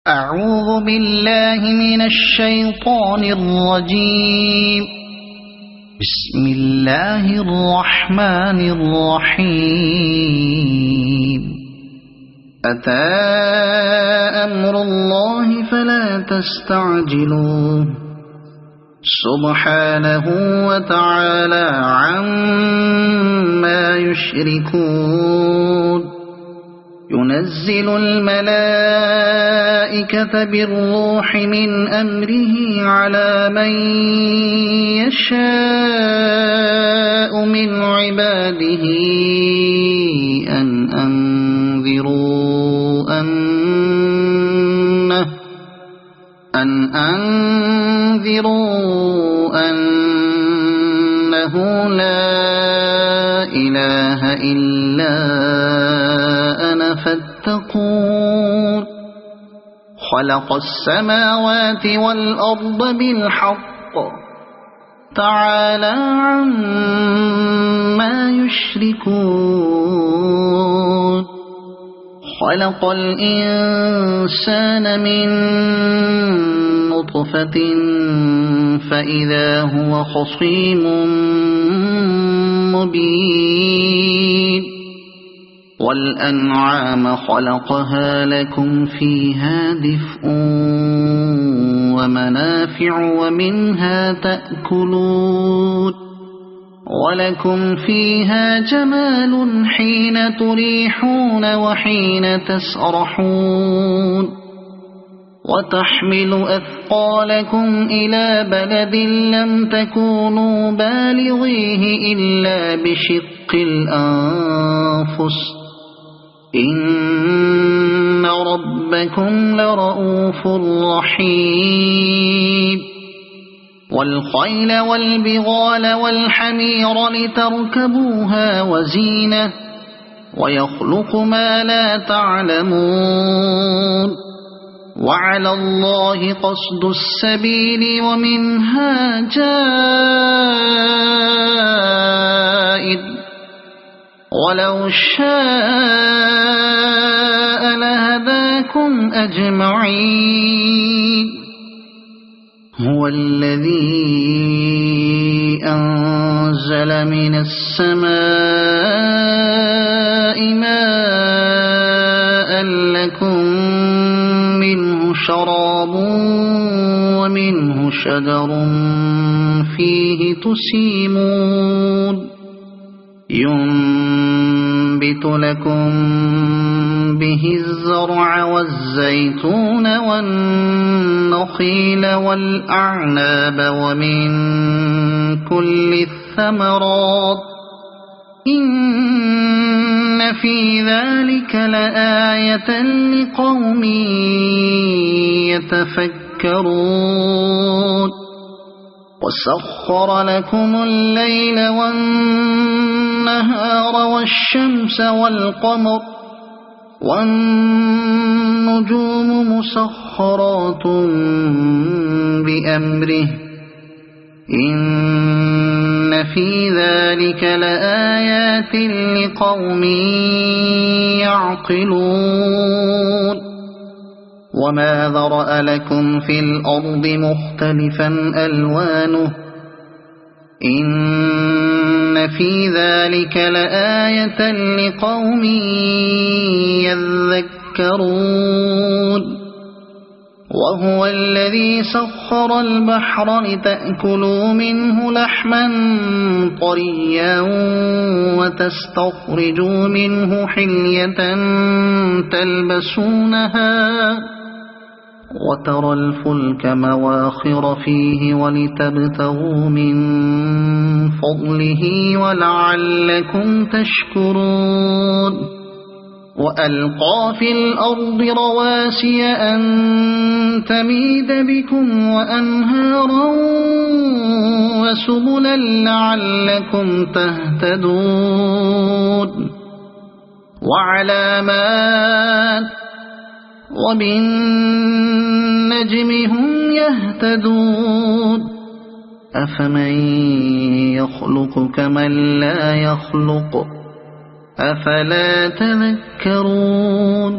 أعوذ بالله من الشيطان الرجيم. بسم الله الرحمن الرحيم. أتى أمر الله فلا تستعجلوه سبحانه وتعالى عما يشركون. ينزل الملائكة بالروح من أمره على من يشاء من عباده أن أنذروا أنه لا إله إلا أنا فاتقون. خلق السماوات والأرض بالحق تعالى عما يشركون. خلق الإنسان من نطفة فإذا هو خصيم مبين. والأنعام خلقها لكم فيها دفء ومنافع ومنها تأكلون. ولكم فيها جمال حين تريحون وحين تسرحون. وتحمل أثقالكم إلى بلد لم تكونوا بالغيه إلا بشق الأنفس إن ربكم لرؤوف رحيم. والخيل والبغال والحمير لتركبوها وزينة ويخلق ما لا تعلمون. وعلى الله قصد السبيل ومنها جائر ولو شاء لهداكم أجمعين. هو الذي أنزل من السماء ماء لكم منه شراب ومنه شجر فيه تسيمون. ينبت لكم به الزرع والزيتون والنخيل والأعناب ومن كل الثمرات إن في ذلك لآية لقوم يتفكرون. وسخر لكم الليل والنهار والشمس والقمر والنجوم مسخرات بأمره إن في ذلك لآيات لقوم يعقلون. وما ذرأ لكم في الأرض مختلفا ألوانه إن في ذلك لآية لقوم يذكرون. وهو الذي سخر البحر لتأكلوا منه لحما طريا وتستخرجوا منه حلية تلبسونها وترى الفلك مواخر فيه ولتبتغوا من فضله ولعلكم تشكرون. وألقى في الأرض رواسي أن تميد بكم وأنهارا وسبلا لعلكم تهتدون. وعلامات وبالنجم هم يهتدون. أفمن يخلق كمن لا يخلق أفلا تذكرون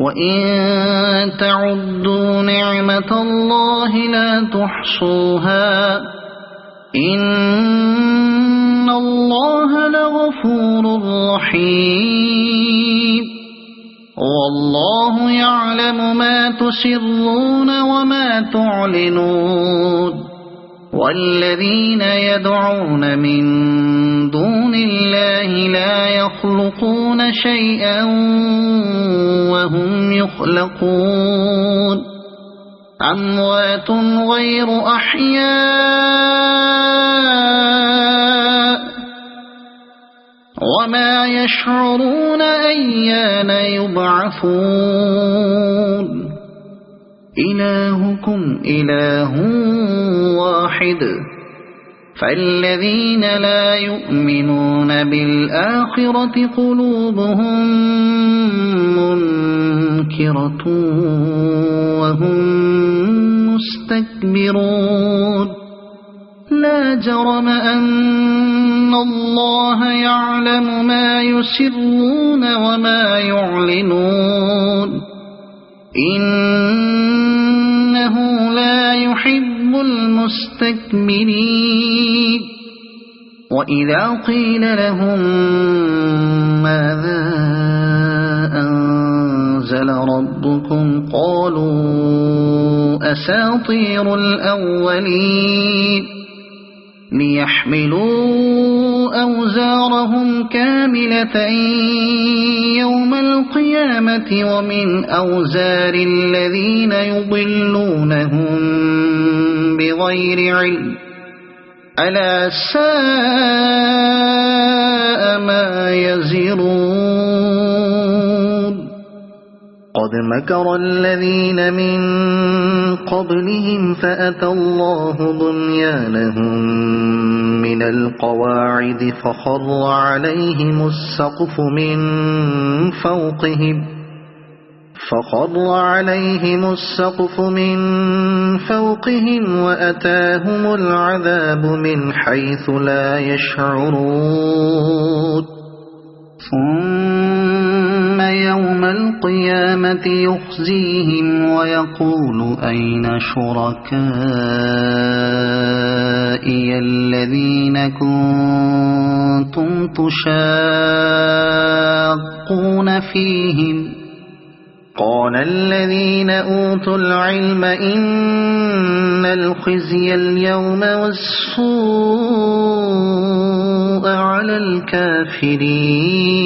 وإن تعدوا نعمة الله لا تحصوها إن الله لغفور رحيم والله يعلم ما تسرون وما تعلنون والذين يدعون من دون الله لا يخلقون شيئا وهم يخلقون أموات غير أحياء وما يشعرون أيان يبعثون إلهكم إله واحد فالذين لا يؤمنون بالآخرة قلوبهم منكرة وهم مستكبرون لا جرم أن الله يعلم ما يسرون وما يعلنون إنه لا يحب المستكبرين وإذا قيل لهم ماذا أنزل ربكم قالوا أساطير الأولين ليحملوا أوزارهم كاملة يوم القيامة ومن أوزار الذين يضلونهم بغير علم ألا ساء ما يزرون قد مكر الذين من قبلهم فأتى الله بنيانهم من القواعد فخر عليهم السقف من فوقهم وأتاهم العذاب من حيث لا يشعرون ثم يوم القيامة يخزيهم ويقول أين شركائي الذين كنتم تشاقون فيهم قال الذين أوتوا العلم إن الخزي اليوم والسوء على الكافرين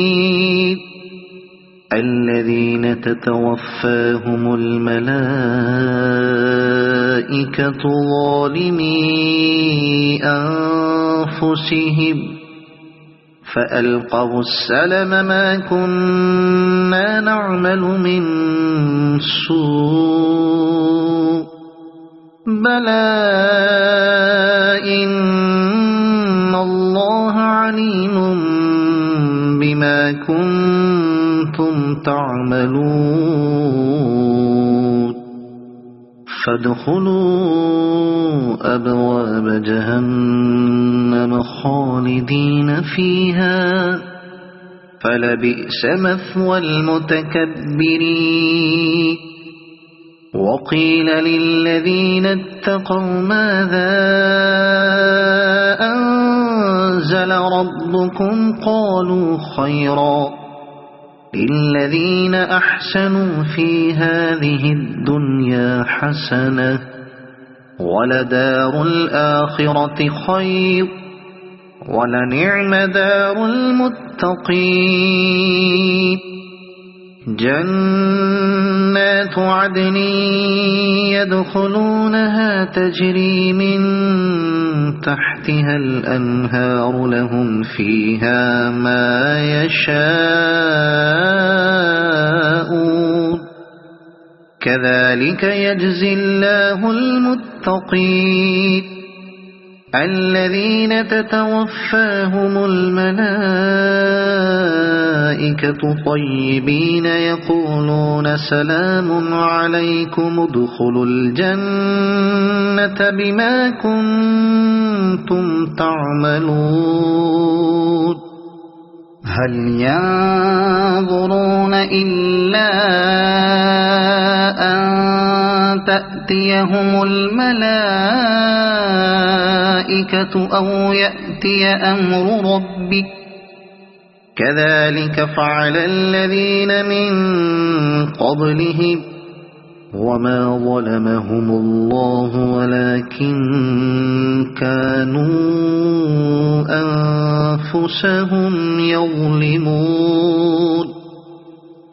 الذين تتوفاهم الملائكة ظالمي أنفسهم فألقوا السلم ما كنا نعمل من سوء بلى إن الله عليم بما كنتم تعملون فادخلوا أبواب جهنم خالدين فيها فلبئس مثوى المتكبرين وقيل للذين اتقوا ماذا أنزل ربكم قالوا خيرا للذين أحسنوا في هذه الدنيا حسنة ولدار الآخرة خير ولنعم دار المتقين جنات عدن يدخلونها تجري من تحتها الأنهار لهم فيها ما يشاءون كذلك يجزي الله المتقين الذين تتوفاهم الملائكة طيبين يقولون سلام عليكم ادخلوا الجنة بما كنتم تعملون هل ينظرون إلا أن تأتيهم الملائكة أو يأتي أمر ربك كذلك فعل الذين من قبلهم وما ظلمهم الله ولكن كانوا أنفسهم يظلمون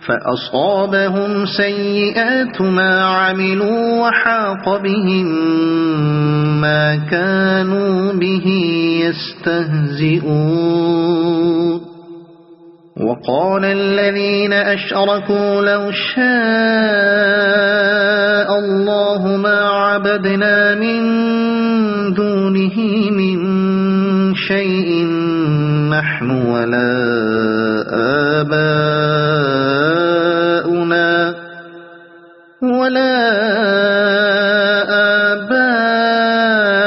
فأصابهم سيئات ما عملوا وحاق بهم ما كانوا به يستهزئون وقال الذين أشركوا لو شاء الله ما عبدنا من دونه من شيء نحن ولا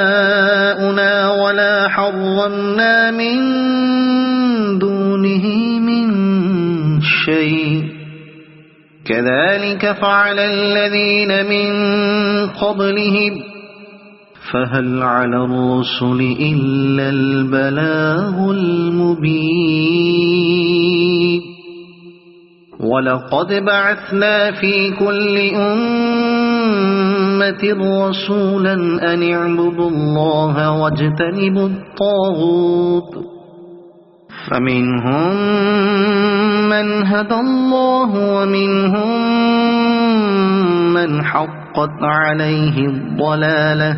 آباؤنا ولا حرمنا من دونه من شيء كذلك فعل الذين من قبلهم فهل على الرسل إلا البلاغ المبين ولقد بعثنا في كل أمة رسولا أن اعبدوا الله واجتنبوا الطاغوت فمنهم من هدى الله ومنهم من حقت عليه الضلالة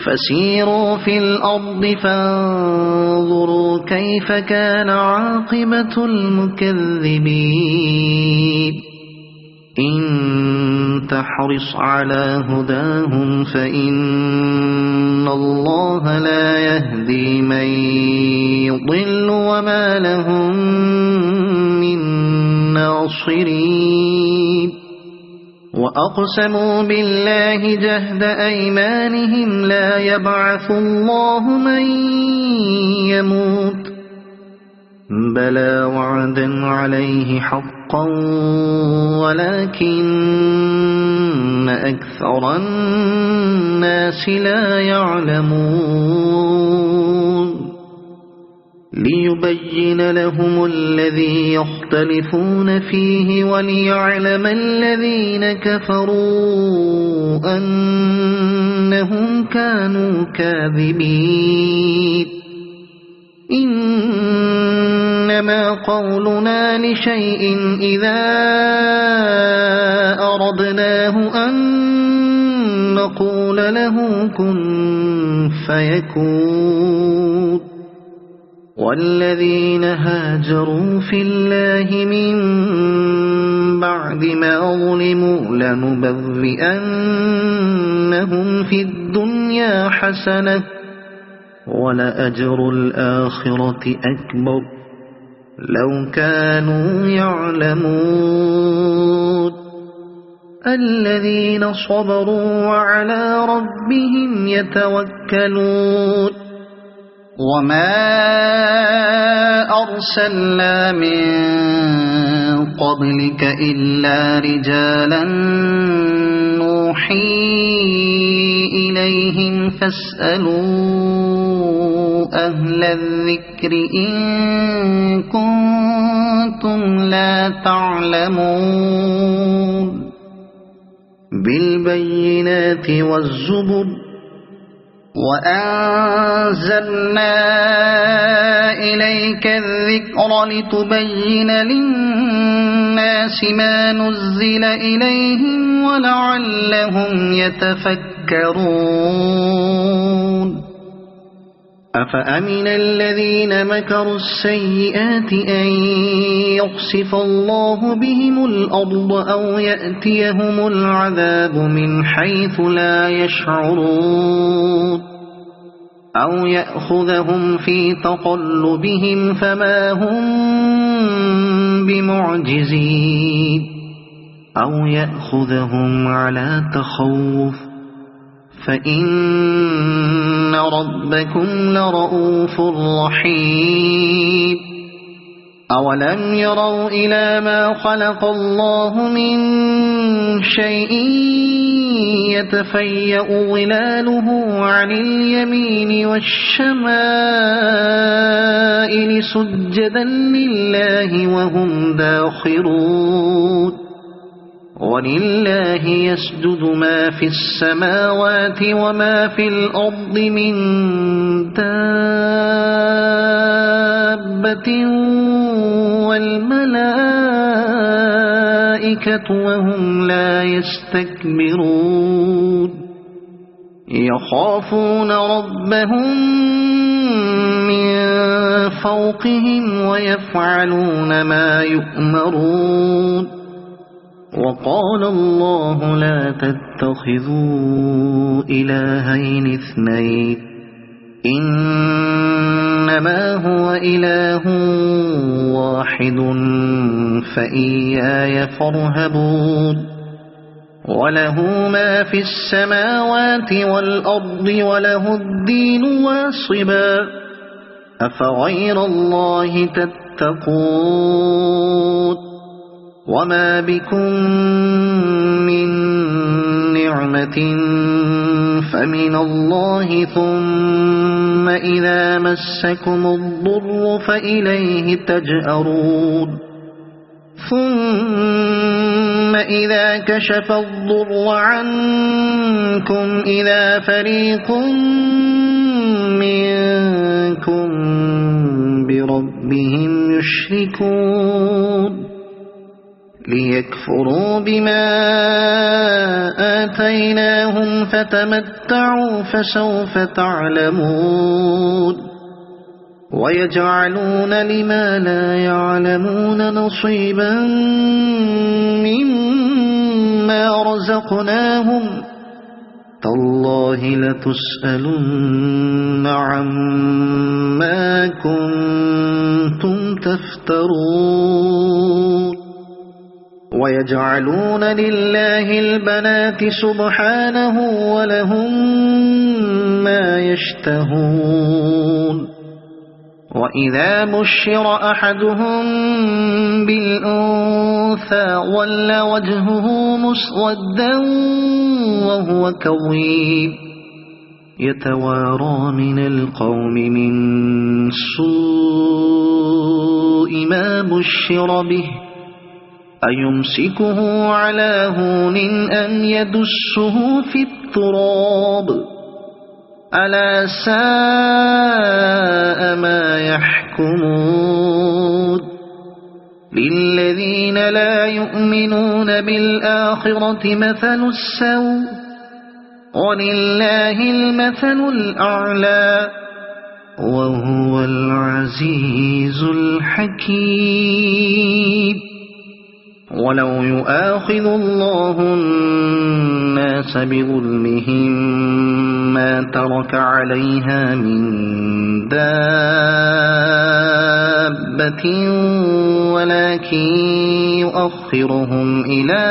فسيروا في الأرض فانظروا كيف كان عاقبة المكذبين إن تحرص على هداهم فإن الله لا يهدي من يضل وما لهم من ناصرين وأقسموا بالله جهد أيمانهم لا يبعث الله من يموت بلى وعدا عليه حقا ولكن أكثر الناس لا يعلمون ليبين لهم الذي يختلفون فيه وليعلم الذين كفروا أنهم كانوا كاذبين إنما قولنا لشيء إذا أردناه أن نقول له كن فيكون والذين هاجروا في الله من بعد ما ظلموا لنبوئنهم في الدنيا حسنة ولأجر الآخرة أكبر لو كانوا يعلمون الذين صبروا وعلى ربهم يتوكلون وما أرسلنا من قبلك إلا رجالا نوحي إليهم فاسألوا أهل الذكر إن كنتم لا تعلمون بالبينات والزبر وأنزلنا إليك الذكر لتبين للناس ما نزل إليهم ولعلهم يتفكرون أفأمن الذين مكروا السيئات أن يخسف الله بهم الأرض أو يأتيهم العذاب من حيث لا يشعرون أو يأخذهم في تقلبهم فما هم بمعجزين أو يأخذهم على تخوف فإن ربكم لرؤوف رحيم أولم يروا إلى ما خلق الله من شيء يتفيأ ظلاله عن اليمين والشمائل سجدا لله وهم داخرون ولله يسجد ما في السماوات وما في الأرض من دابة والملائكة وهم لا يستكبرون يخافون ربهم من فوقهم ويفعلون ما يؤمرون وقال الله لا تتخذوا إلهين اثنين إنما هو إله واحد فإياي فارهبون وله ما في السماوات والأرض وله الدين واصبا أفغير الله تتقون وما بكم من نعمة فمن الله ثم إذا مسكم الضر فإليه تجأرون ثم إذا كشف الضر عنكم إذا فريق منكم بربهم يشركون ليكفروا بما آتيناهم فتمتعوا فسوف تعلمون ويجعلون لما لا يعلمون نصيبا مما رزقناهم تالله لتسألن عما كنتم تفترون ويجعلون لله البنات سبحانه ولهم ما يشتهون وإذا بشر أحدهم بالأنثى ولى وجهه مسودا وهو كظيم يتوارى من القوم من سوء ما بشر به أيمسكه على هون أم يدسه في التراب ألا ساء ما يحكمون للذين لا يؤمنون بالآخرة مثل السوء ولله المثل الأعلى وهو العزيز الحكيم ولو يؤاخذ الله الناس بظلمهم ما ترك عليها من دابة ولكن يؤخرهم إلى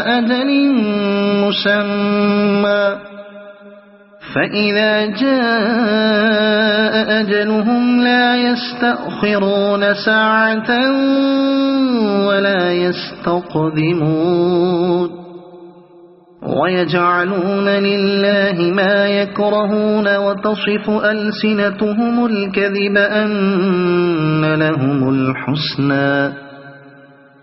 أجل مسمى فإذا جاء أجلهم لا يستأخرون ساعة ولا يستقدمون ويجعلون لله ما يكرهون وتصف ألسنتهم الكذب أن لهم الحسنى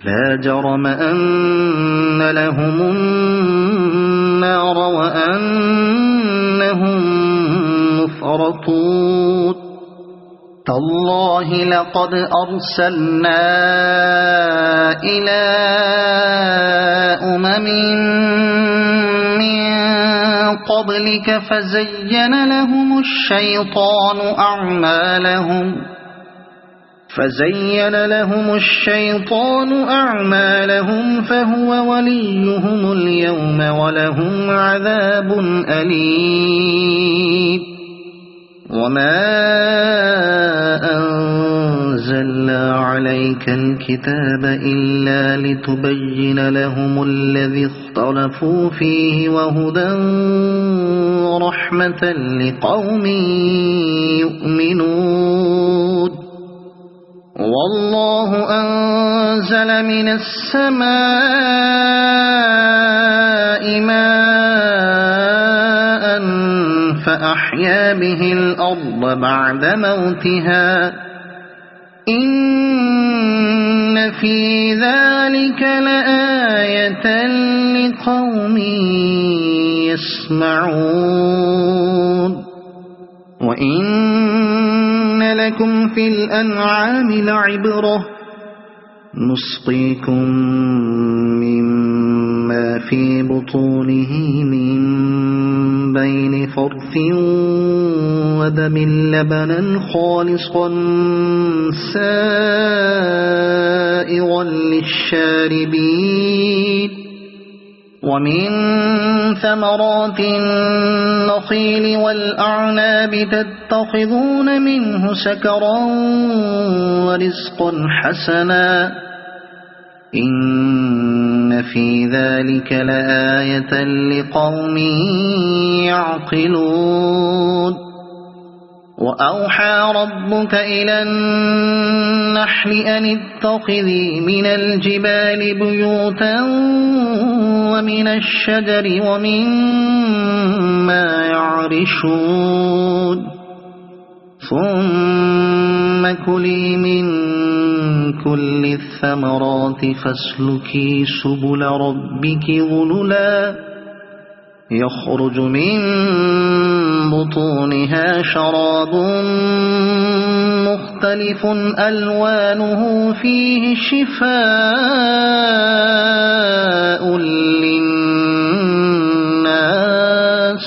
لا جرم أن لهم النار وأنهم مفرطون تالله لقد أرسلنا إلى أمم من قبلك فزين لهم الشيطان أعمالهم فهو وليهم اليوم ولهم عذاب أليم وما أنزلنا عليك الكتاب إلا لتبين لهم الذي اختلفوا فيه وهدى ورحمة لقوم يؤمنون والله أنزل من السماء ماء فأحيا به الأرض بعد موتها إن في ذلك لآية لقوم يسمعون وإن لكم في الأنعام لعبرة نسقيكم مما في بطونه من بين فرث ودم لبنا خالصا سائغا للشاربين ومن ثمرات النخيل والأعناب تتخذون منه سكرا ورزقا حسنا إن في ذلك لآية لقوم يعقلون وأوحى ربك إلى النحل أن اتخذي من الجبال بيوتا ومن الشجر ومما يعرشون ثم كلي من كل الثمرات فاسلكي سبل ربك ذللا يخرج من بطونها شراب مختلف ألوانه فيه شفاء للناس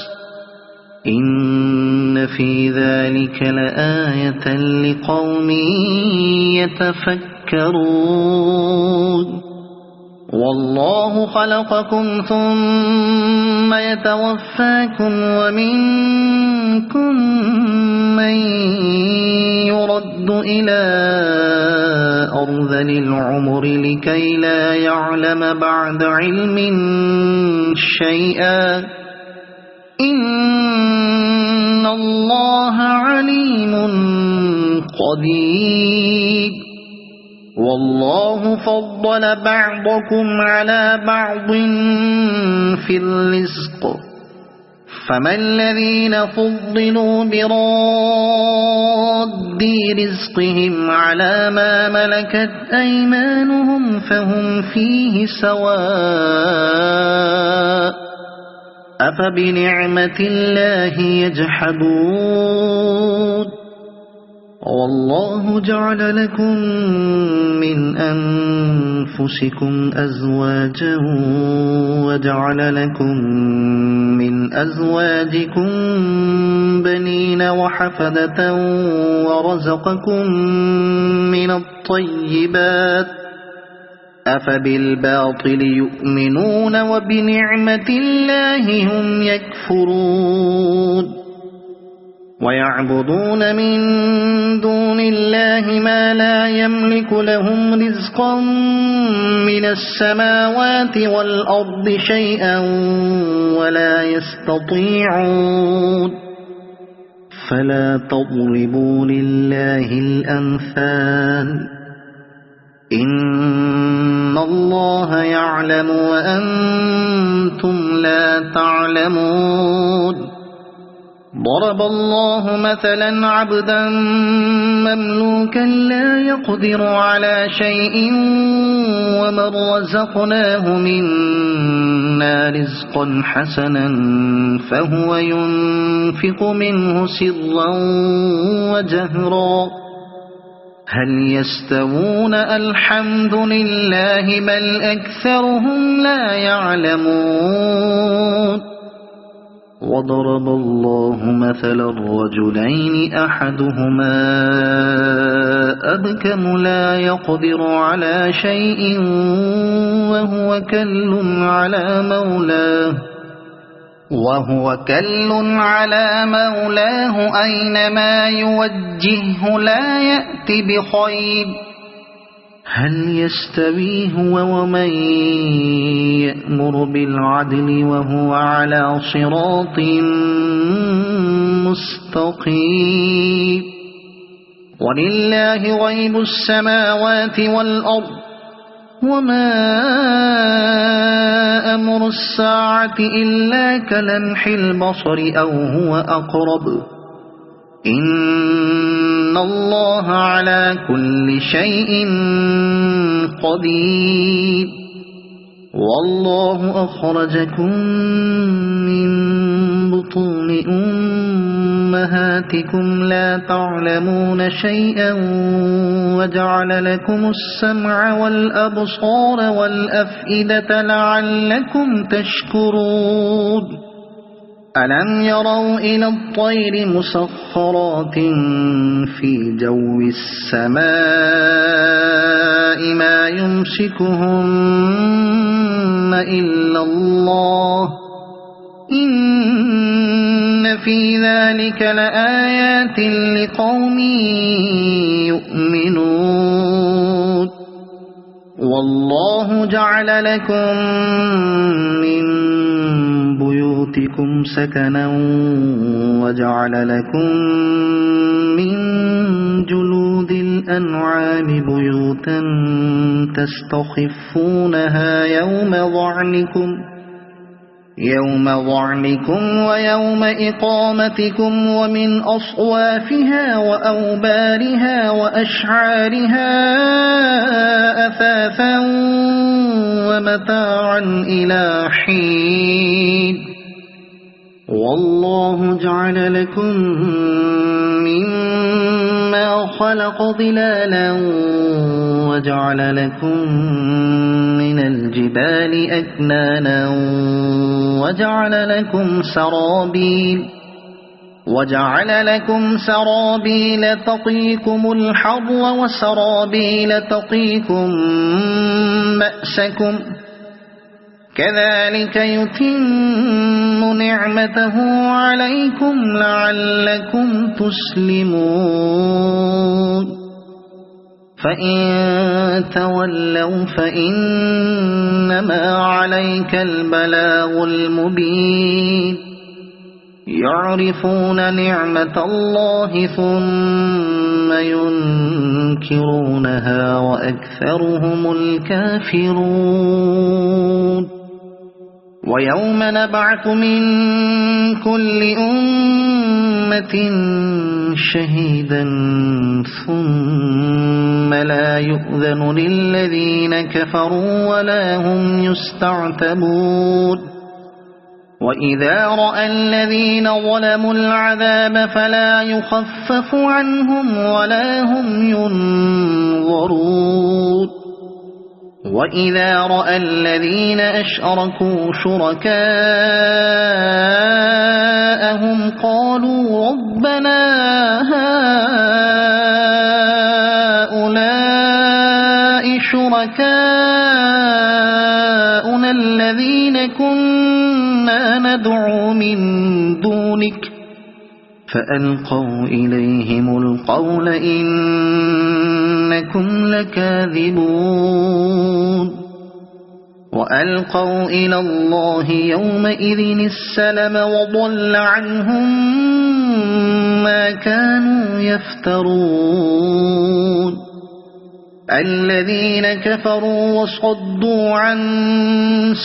إن في ذلك لآية لقوم يتفكرون والله خلقكم ثم يتوفاكم ومنكم من يرد إلى أرذل العمر لكي لا يعلم بعد علم شيئا إن الله عليم قدير والله فضل بعضكم على بعض في الرزق فما الذين فضلوا براد رزقهم على ما ملكت أيمانهم فهم فيه سواء أفبنعمة الله يجحدون والله جعل لكم من أنفسكم أزواجا وجعل لكم من أزواجكم بنين وحفدة ورزقكم من الطيبات أفبالباطل يؤمنون وبنعمة الله هم يكفرون ويعبدون من دون الله ما لا يملك لهم رزقا من السماوات والأرض شيئا ولا يستطيعون فلا تضربوا لله الأمثال إن الله يعلم وأنتم لا تعلمون ضرب الله مثلا عبدا مملوكا لا يقدر على شيء ومن رزقناه منا رزقا حسنا فهو ينفق منه سرا وجهرا هل يستوون الحمد لله بل أكثرهم لا يعلمون وضرب الله مثلا الرجلين أحدهما أبكم لا يقدر على شيء وهو كل على مولاه أينما يوجهه لا يأتي بخير هل يستوي هو ومن يأمر بالعدل وهو على صراط مستقيم ولله غيب السماوات والأرض وما أمر الساعة إلا كلمح البصر أو هو أقرب إن الله على كل شيء قدير والله أخرجكم من بطون أمهاتكم لا تعلمون شيئا وجعل لكم السمع والأبصار والأفئدة لعلكم تشكرون ألم يروا إلى الطير مسخرات في جو السماء ما يمسكهن إلا الله إن في ذلك لآيات لقوم يؤمنون والله جعل لكم من بيوتكم سكنا وجعل لكم من جلود الأنعام بيوتا تستخفونها يوم ظعنكم ويوم إقامتكم ومن أصوافها وأوبارها وأشعارها أثاثا ومتاعا إلى حين والله جعل لكم مما خلق ظلالا وجعل لكم من الجبال أكنانا وجعل لكم سرابيل تقيكم الحر وسرابيل تقيكم بأسكم كذلك يتم نعمته عليكم لعلكم تسلمون فإن تولوا فإنما عليك البلاغ المبين يعرفون نعمة الله ثم ينكرونها وأكثرهم الكافرون ويوم نبعث من كل أمة شهيدا ثم لا يؤذن للذين كفروا ولا هم يستعتبون وإذا رأى الذين ظلموا العذاب فلا يخفف عنهم ولا هم ينظرون وإذا رأى الذين أشركوا شركاءهم قالوا ربنا هؤلاء شركاؤنا الذين كنا ندعو من دونك فألقوا إليهم القول إنكم لكاذبون وألقوا إلى الله يومئذ السلم وضل عنهم ما كانوا يفترون الذين كفروا وصدوا عن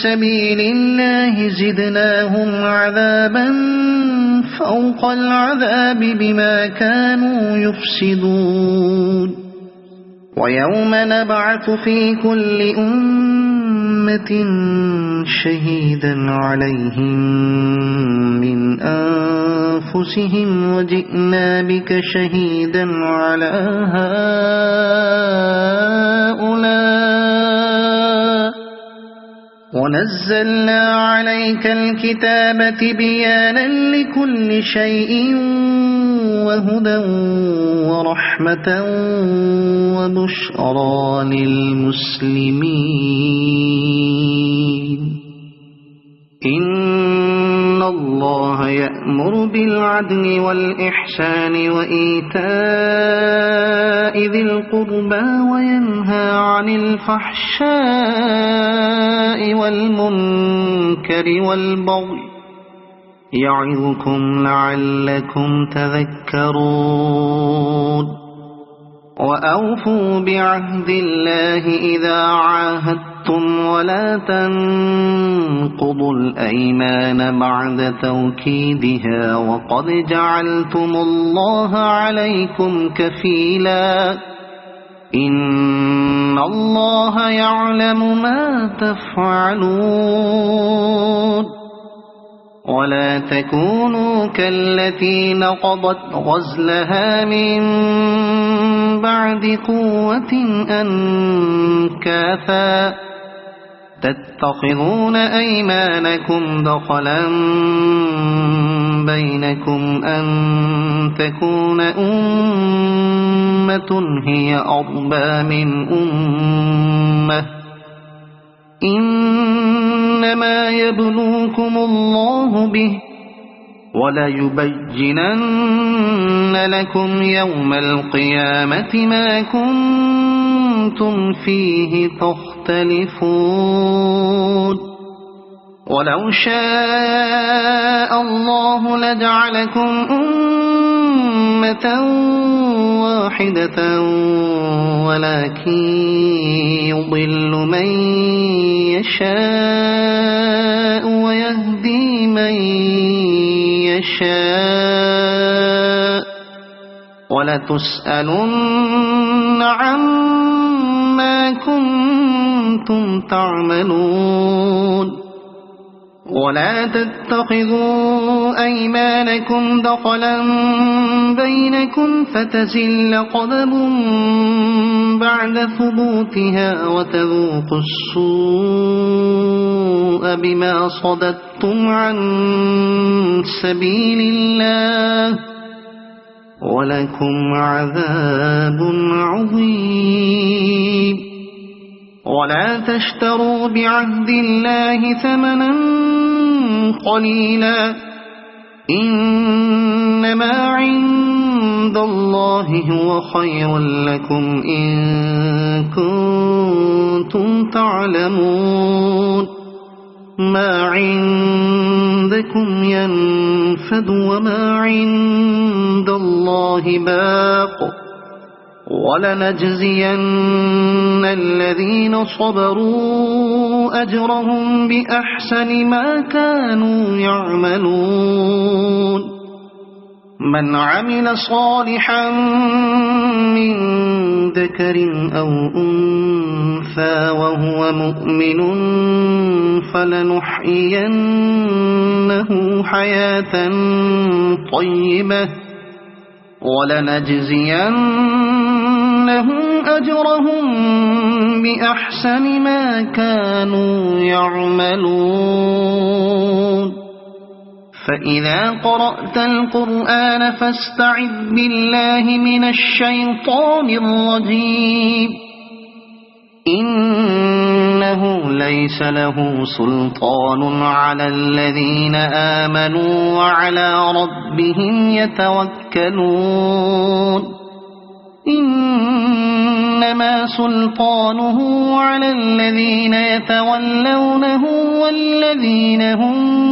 سبيل الله زدناهم عذابا فوق العذاب بما كانوا يفسدون ويوم نبعث في كل أمة شهيدا عليهم من أنفسهم وجئنا بك شهيدا على هؤلاء ونزلنا عليك الكتاب تبيانا لكل شيء وهدى ورحمة وبشرى للمسلمين إن الله يأمر بالعدل والإحسان وإيتاء ذي القربى وينهى عن الفحشاء والمنكر والبغي يعظكم لعلكم تذكرون وأوفوا بعهد الله إذا عاهدتم ولا تنقضوا الأيمان بعد توكيدها وقد جعلتم الله عليكم كفيلا إن الله يعلم ما تفعلون ولا تكونوا كالتي نقضت غزلها من بعد قوة أنكاثا تتخذون أيمانكم دخلا بينكم أن تكون أمة هي أربى من أمة إنما يبلوكم الله به وليبينن لكم يوم القيامة ما كنتم فيه تختلفون ولو شاء الله لجعلكم أمة واحدة ولكن يضل من يشاء ويهدي من يشاء ولتسألن عما كنتم تعملون ولا تتخذوا أيمانكم دخلا بينكم فتزل قدم بعد ثبوتها وتذوقوا السوء بما صددتم عن سبيل الله ولكم عذاب عظيم ولا تشتروا بعهد الله ثمنا قليلا إنما عند الله هو خير لكم إن كنتم تعلمون ما عندكم ينفد وما عند الله باق ولنجزين الذين صبروا أجرهم بأحسن ما كانوا يعملون من عمل صالحا من ذكر أو أنثى وهو مؤمن فلنحيينه حياة طيبة ولنجزينهم أجرهم بأحسن ما كانوا يعملون فإذا قرأت القرآن فاستعذ بالله من الشيطان الرجيم إنه ليس له سلطان على الذين آمنوا وعلى ربهم يتوكلون إنما سلطانه على الذين يتولونه والذين هم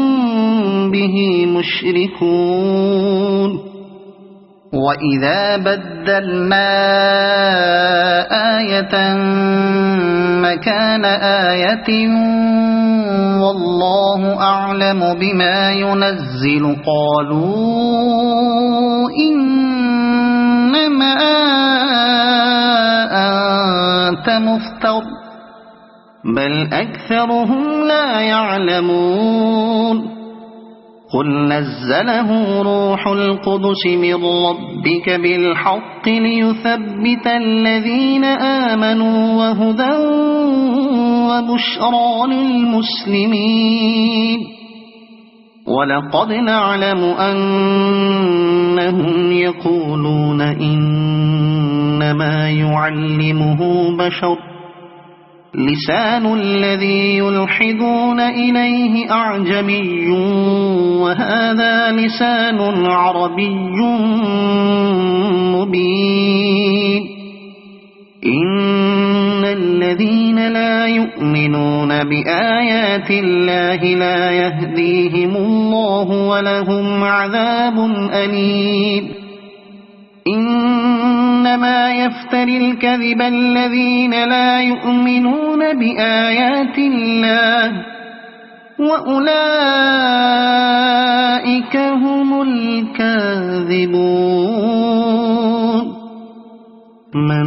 به مشركون وإذا بدلنا آية مكان آية والله أعلم بما ينزل قالوا إنما أنت مفتر بل أكثرهم لا يعلمون قل نزله روح القدس من ربك بالحق ليثبت الذين آمنوا وهدى وبشرى للمسلمين ولقد نعلم أنهم يقولون إنما يعلمه بشر لسان الذي يلحدون إليه أعجمي وهذا لسان عربي مبين إن الذين لا يؤمنون بآيات الله لا يهديهم الله ولهم عذاب أليم إنما يفتري الكذب الذين لا يؤمنون بآيات الله وأولئك هم الكاذبون. من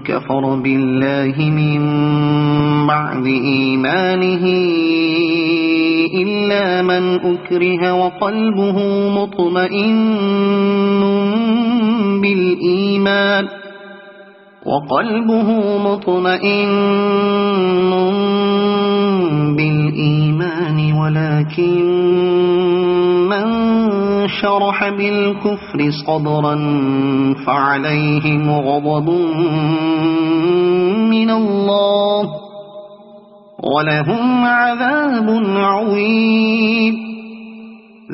كفر بالله من بعد إيمانه إلا من أكره وقلبه مطمئن بالإيمان ولكن من شرح بالكفر صدرا فعليهم غضب من الله ولهم عذاب عظيم.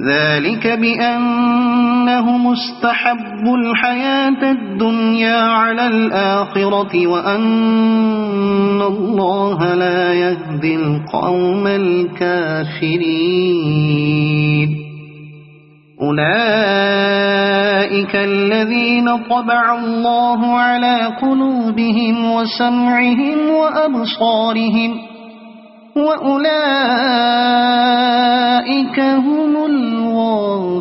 ذلك بأنهم استحبوا الحياة الدنيا على الآخرة وأن الله لا يهدي القوم الكافرين. أولئك الذين طبع الله على قلوبهم وسمعهم وأبصارهم وأولئك هم الغافلون.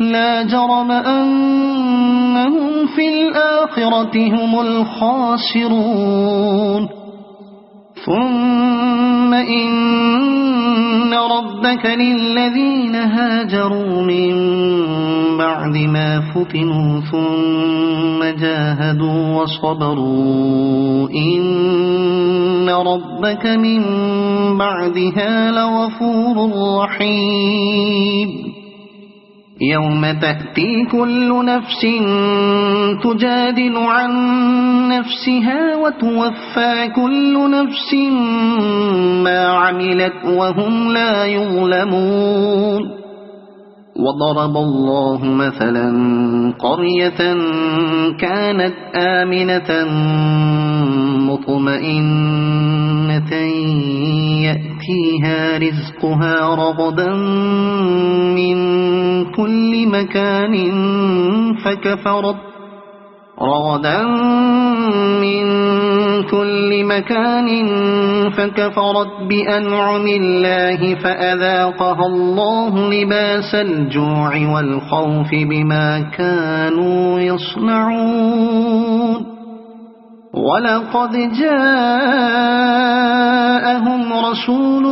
لا جرم أنهم في الآخرة هم الخاسرون. ثم إن ربك للذين هاجروا من بعد ما فتنوا ثم جاهدوا وصبروا إن ربك من بعدها لغفور رحيم. يوم تأتي كل نفس تجادل عن نفسها وتوفى كل نفس ما عملت وهم لا يظلمون. وضرب الله مثلا قرية كانت آمنة مطمئنة يأتيها رزقها رغدا من كل مكان فكفرت بأنعم الله فأذاقها الله لباس الجوع والخوف بما كانوا يصنعون. ولقد جاءهم رسول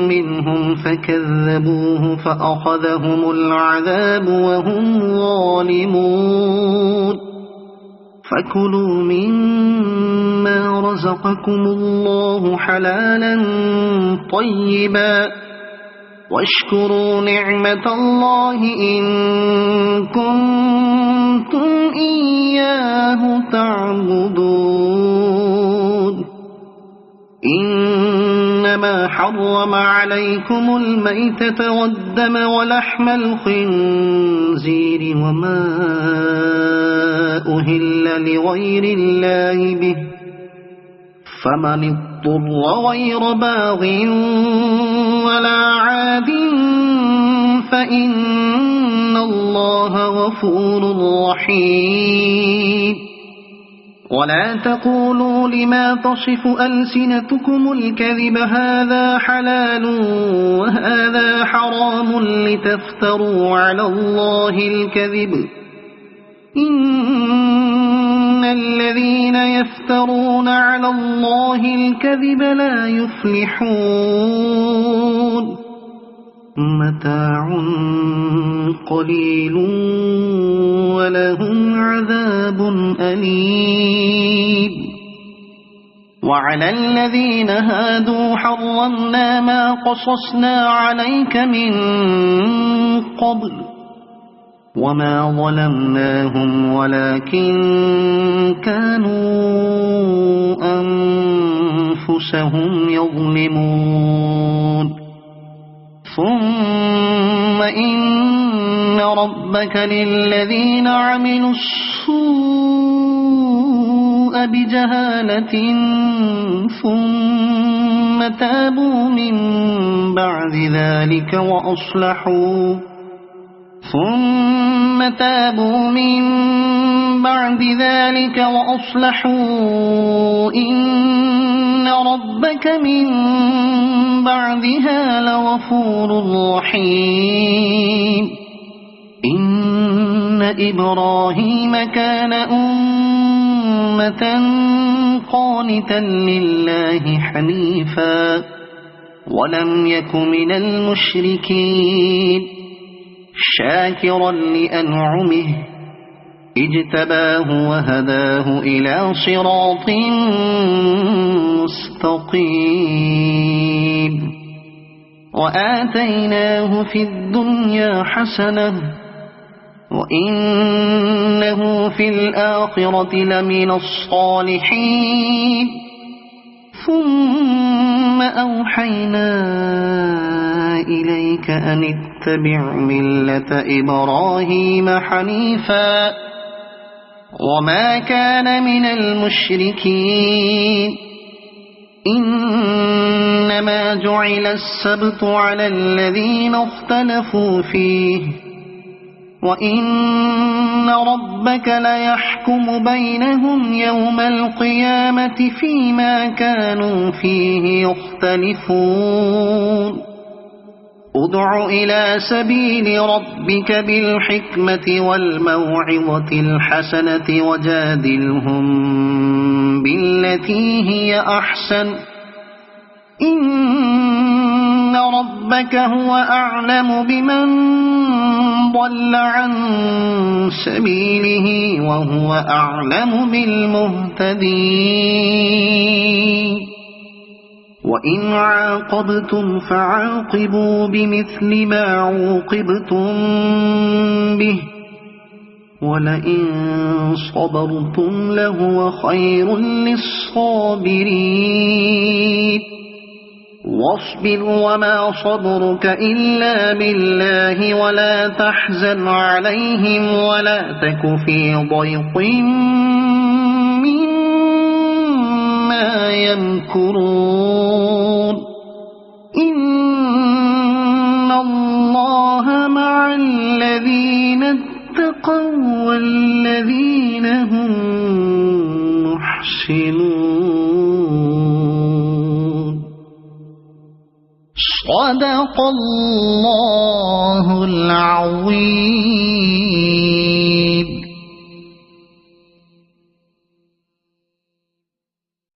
منهم فكذبوه فأخذهم العذاب وهم ظالمون. فكلوا مما رزقكم الله حلالا طيبا واشكروا نعمة الله إن كنتم إياه تعبدون. إنما حرم عليكم الميتة والدم ولحم الخنزير وما أهل لغير الله به فمن اضطر غير باغ ولا عاد فإن الله غفور رحيم. ولا تقولوا لما تصف ألسنتكم الكذب هذا حلال وهذا حرام لتفتروا على الله الكذب. إن الذين يفترون على الله الكذب لا يفلحون. متاع قليل ولهم عذاب أليم. وعلى الذين هادوا حرمنا ما قصصنا عليك من قبل وما ظلمناهم ولكن كانوا أنفسهم يظلمون. ثم إن ربك للذين عملوا السوء بجهالة ثم تابوا من بعد ذلك وأصلحوا إن ربك من بعدها لغفور رحيم إن إبراهيم كان أمة قانتا لله حنيفا ولم يك من المشركين شاكرا لأنعمه اجتباه وهداه إلى صراط مستقيم وآتيناه في الدنيا حسنة وإنه في الآخرة لمن الصالحين ثم أوحينا إليك أن اتبع ملة إبراهيم حنيفا وما كان من المشركين إنما جعل السبت على الذين اختلفوا فيه وإن ربك ليحكم بينهم يوم القيامة فيما كانوا فيه يختلفون ادع إلى سبيل ربك بالحكمة والموعظة الحسنة وجادلهم بالتي هي أحسن إن ربك هو أعلم بمن ضل عن سبيله وهو أعلم بالمهتدين وإن عاقبتم فعاقبوا بمثل ما عوقبتم به ولئن صبرتم لهو خير للصابرين واصبر وما صبرك إلا بالله ولا تحزن عليهم ولا تك في ضيق مما يمكرون إن الله مع الذين اتقوا والذين هم محسنون صدق الله العظيم.